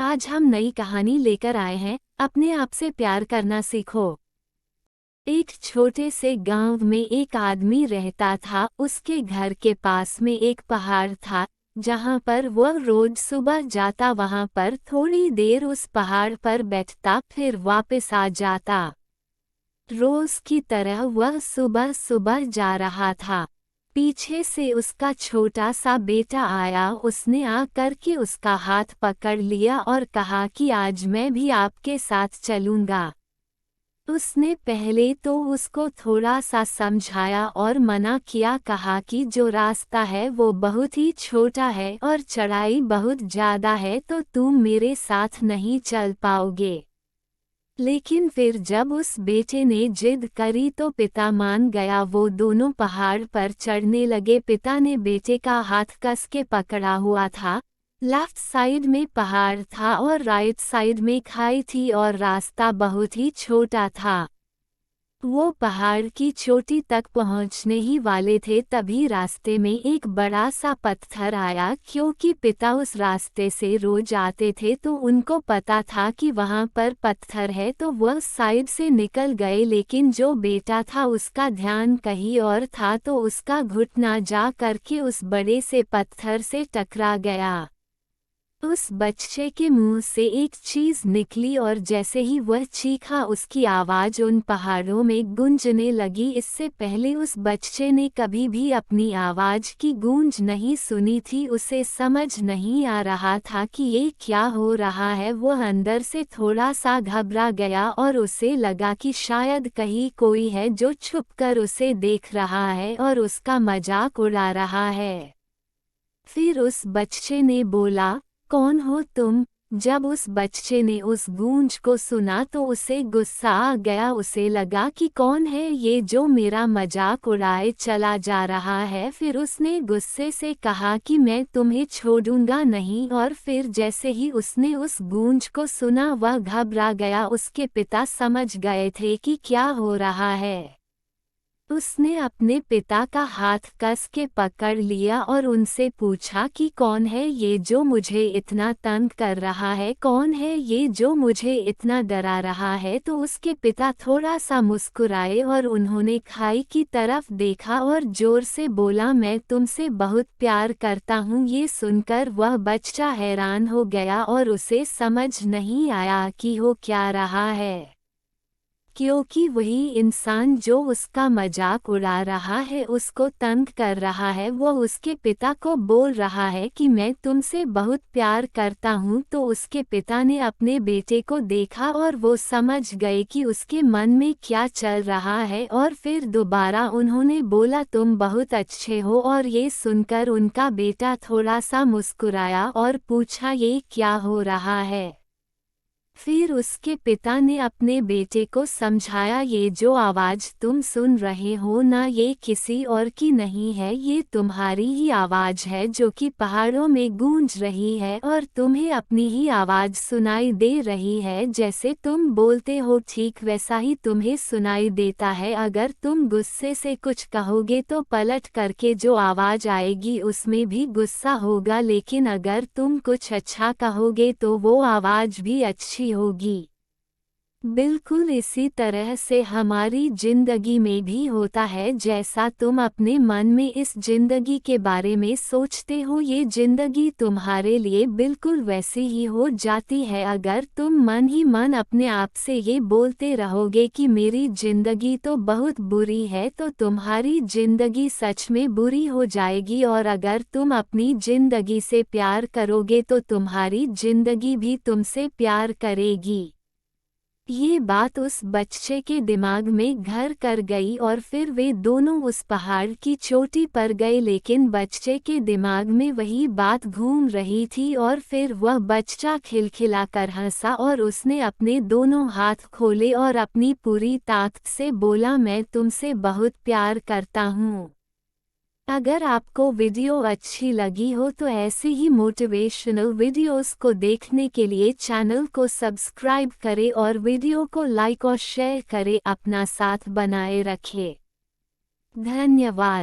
आज हम नई कहानी लेकर आए हैं। अपने आप से प्यार करना सीखो। एक छोटे से गांव में एक आदमी रहता था। उसके घर के पास में एक पहाड़ था जहां पर वह रोज सुबह जाता, वहां पर थोड़ी देर उस पहाड़ पर बैठता, फिर वापस आ जाता। रोज की तरह वह सुबह सुबह जा रहा था। पीछे से उसका छोटा सा बेटा आया। उसने आकर के उसका हाथ पकड़ लिया और कहा कि आज मैं भी आपके साथ चलूंगा। उसने पहले तो उसको थोड़ा सा समझाया और मना किया, कहा कि जो रास्ता है वो बहुत ही छोटा है और चढ़ाई बहुत ज़्यादा है, तो तुम मेरे साथ नहीं चल पाओगे। लेकिन फिर जब उस बेटे ने जिद करी तो पिता मान गया। वो दोनों पहाड़ पर चढ़ने लगे। पिता ने बेटे का हाथ कस के पकड़ा हुआ था। लेफ्ट साइड में पहाड़ था और राइट साइड में खाई थी और रास्ता बहुत ही छोटा था। वो पहाड़ की चोटी तक पहुंचने ही वाले थे, तभी रास्ते में एक बड़ा सा पत्थर आया। क्योंकि पिता उस रास्ते से रोज आते थे तो उनको पता था कि वहां पर पत्थर है, तो वह साइड से निकल गए। लेकिन जो बेटा था उसका ध्यान कहीं और था, तो उसका घुटना जा करके उस बड़े से पत्थर से टकरा गया। उस बच्चे के मुंह से एक चीज निकली और जैसे ही वह चीखा, उसकी आवाज उन पहाड़ों में गूंजने लगी। इससे पहले उस बच्चे ने कभी भी अपनी आवाज की गूंज नहीं सुनी थी। उसे समझ नहीं आ रहा था कि ये क्या हो रहा है। वह अंदर से थोड़ा सा घबरा गया और उसे लगा कि शायद कहीं कोई है जो छुपकर उसे देख रहा है और उसका मजाक उड़ा रहा है। फिर उस बच्चे ने बोला, कौन हो तुम? जब उस बच्चे ने उस गूंज को सुना तो उसे गुस्सा आ गया। उसे लगा कि कौन है ये जो मेरा मजाक उड़ाए चला जा रहा है। फिर उसने गुस्से से कहा कि मैं तुम्हें छोड़ूंगा नहीं। और फिर जैसे ही उसने उस गूंज को सुना वह घबरा गया। उसके पिता समझ गए थे कि क्या हो रहा है। उसने अपने पिता का हाथ कस के पकड़ लिया और उनसे पूछा कि कौन है ये जो मुझे इतना तंग कर रहा है, कौन है ये जो मुझे इतना डरा रहा है। तो उसके पिता थोड़ा सा मुस्कुराए और उन्होंने खाई की तरफ देखा और जोर से बोला, मैं तुमसे बहुत प्यार करता हूँ। ये सुनकर वह बच्चा हैरान हो गया और उसे समझ नहीं आया कि हो क्या रहा है, क्योंकि वही इंसान जो उसका मजाक उड़ा रहा है, उसको तंग कर रहा है, वो उसके पिता को बोल रहा है कि मैं तुमसे बहुत प्यार करता हूँ। तो उसके पिता ने अपने बेटे को देखा और वो समझ गए कि उसके मन में क्या चल रहा है। और फिर दोबारा उन्होंने बोला, तुम बहुत अच्छे हो। और ये सुनकर उनका बेटा थोड़ा सा मुस्कुराया और पूछा, ये क्या हो रहा है? फिर उसके पिता ने अपने बेटे को समझाया, ये जो आवाज़ तुम सुन रहे हो ना, ये किसी और की नहीं है, ये तुम्हारी ही आवाज़ है जो कि पहाड़ों में गूंज रही है और तुम्हें अपनी ही आवाज़ सुनाई दे रही है। जैसे तुम बोलते हो ठीक वैसा ही तुम्हें सुनाई देता है। अगर तुम गुस्से से कुछ कहोगे तो पलट करके जो आवाज़ आएगी उसमें भी गुस्सा होगा, लेकिन अगर तुम कुछ अच्छा कहोगे तो वो आवाज़ भी अच्छी होगी। बिल्कुल इसी तरह से हमारी जिंदगी में भी होता है। जैसा तुम अपने मन में इस जिंदगी के बारे में सोचते हो, ये जिंदगी तुम्हारे लिए बिल्कुल वैसी ही हो जाती है। अगर तुम मन ही मन अपने आप से ये बोलते रहोगे कि मेरी जिंदगी तो बहुत बुरी है, तो तुम्हारी जिंदगी सच में बुरी हो जाएगी। और अगर तुम अपनी जिंदगी से प्यार करोगे तो तुम्हारी जिंदगी भी तुमसे प्यार करेगी। ये बात उस बच्चे के दिमाग में घर कर गई और फिर वे दोनों उस पहाड़ की चोटी पर गए। लेकिन बच्चे के दिमाग में वही बात घूम रही थी और फिर वह बच्चा खिलखिलाकर हंसा और उसने अपने दोनों हाथ खोले और अपनी पूरी ताकत से बोला, मैं तुमसे बहुत प्यार करता हूँ। अगर आपको वीडियो अच्छी लगी हो तो ऐसी ही मोटिवेशनल वीडियोस को देखने के लिए चैनल को सब्सक्राइब करें और वीडियो को लाइक और शेयर करें। अपना साथ बनाए रखें। धन्यवाद।